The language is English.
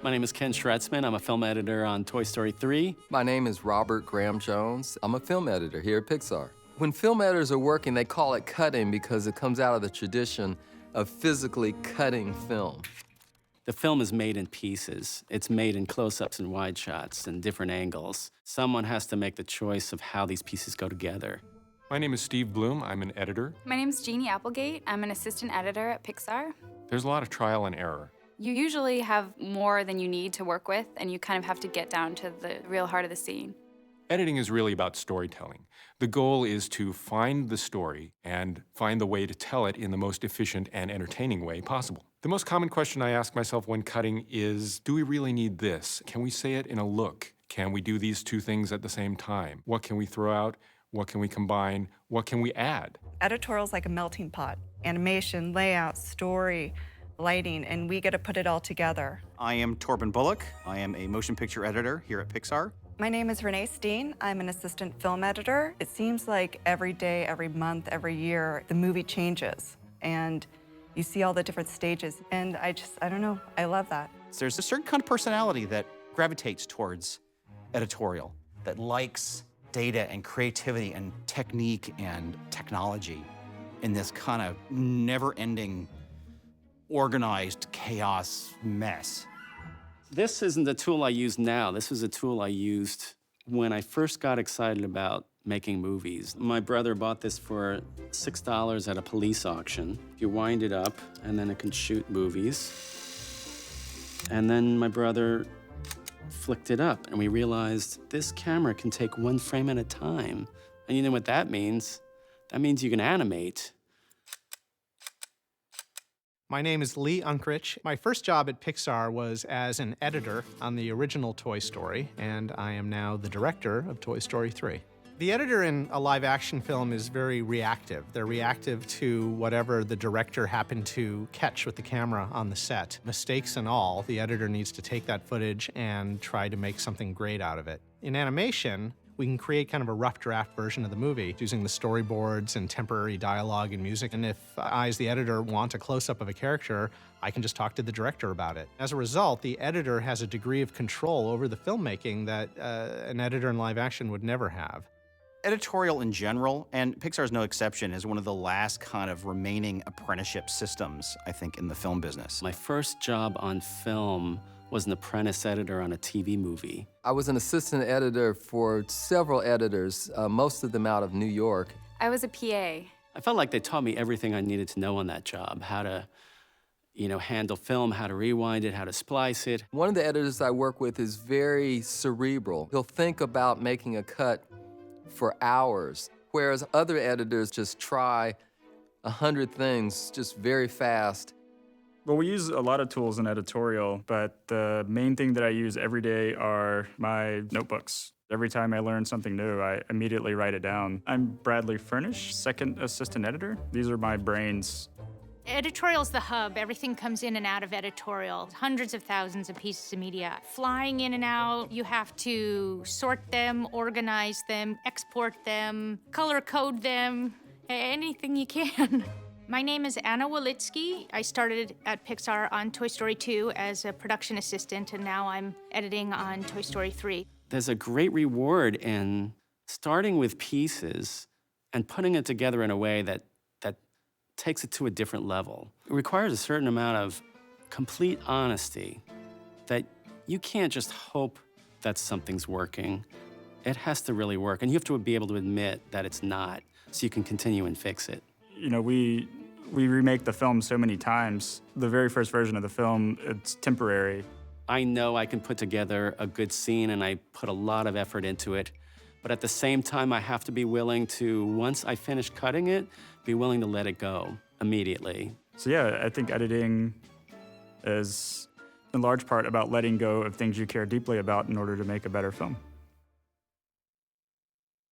My name is Ken Schretzman. I'm a film editor on Toy Story 3. My name is Robert Graham Jones. I'm a film editor here at Pixar. When film editors are working, they call it cutting because it comes out of the tradition of physically cutting film. The film is made in pieces. It's made in close-ups and wide shots and different angles. Someone has to make the choice of how these pieces go together. My name is Steve Bloom. I'm an editor. My name's Jeannie Applegate. I'm an assistant editor at Pixar. There's a lot of trial and error. You usually have more than you need to work with, and you kind of have to get down to the real heart of the scene. Editing is really about storytelling. The goal is to find the story and find the way to tell it in the most efficient and entertaining way possible. The most common question I ask myself when cutting is, do we really need this? Can we say it in a look? Can we do these two things at the same time? What can we throw out? What can we combine? What can we add? Editorial's like a melting pot. Animation, layout, story, lighting, and we get to put it all together. I am Torben Bullock. I am a motion picture editor here at Pixar. My name is Renee Steen. I'm an assistant film editor. It seems like every day, every month, every year, the movie changes, and you see all the different stages, and I don't know, I love that. There's a certain kind of personality that gravitates towards editorial, that likes data and creativity and technique and technology in this kind of never-ending organized chaos mess. This isn't a tool I use now. This was a tool I used when I first got excited about making movies. My brother bought this for $6 at a police auction. You wind it up, and then it can shoot movies. And then my brother flicked it up, and we realized this camera can take one frame at a time. And you know what that means? That means you can animate. My name is Lee Unkrich. My first job at Pixar was as an editor on the original Toy Story, and I am now the director of Toy Story 3. The editor in a live-action film is very reactive. They're reactive to whatever the director happened to catch with the camera on the set. Mistakes and all, the editor needs to take that footage and try to make something great out of it. In animation, we can create kind of a rough draft version of the movie using the storyboards and temporary dialogue and music. And if I, as the editor, want a close-up of a character, I can just talk to the director about it. As a result, the editor has a degree of control over the filmmaking that an editor in live action would never have. Editorial in general, and Pixar is no exception, is one of the last kind of remaining apprenticeship systems, I think, in the film business. My first job on film was an apprentice editor on a TV movie. I was an assistant editor for several editors, most of them out of New York. I was a PA. I felt like they taught me everything I needed to know on that job, how to, handle film, how to rewind it, how to splice it. One of the editors I work with is very cerebral. He'll think about making a cut for hours, whereas other editors just try 100 things just very fast. Well, we use a lot of tools in editorial, but the main thing that I use every day are my notebooks. Every time I learn something new, I immediately write it down. I'm Bradley Furnish, second assistant editor. These are my brains. Editorial's the hub. Everything comes in and out of editorial. Hundreds of thousands of pieces of media. Flying in and out, you have to sort them, organize them, export them, color code them, anything you can. My name is Anna Walitsky. I started at Pixar on Toy Story 2 as a production assistant, and now I'm editing on Toy Story 3. There's a great reward in starting with pieces and putting it together in a way that takes it to a different level. It requires a certain amount of complete honesty that you can't just hope that something's working. It has to really work, and you have to be able to admit that it's not, so you can continue and fix it. We remake the film so many times. The very first version of the film, it's temporary. I know I can put together a good scene, and I put a lot of effort into it. But at the same time, I have to be willing to, once I finish cutting it, be willing to let it go immediately. So yeah, I think editing is in large part about letting go of things you care deeply about in order to make a better film.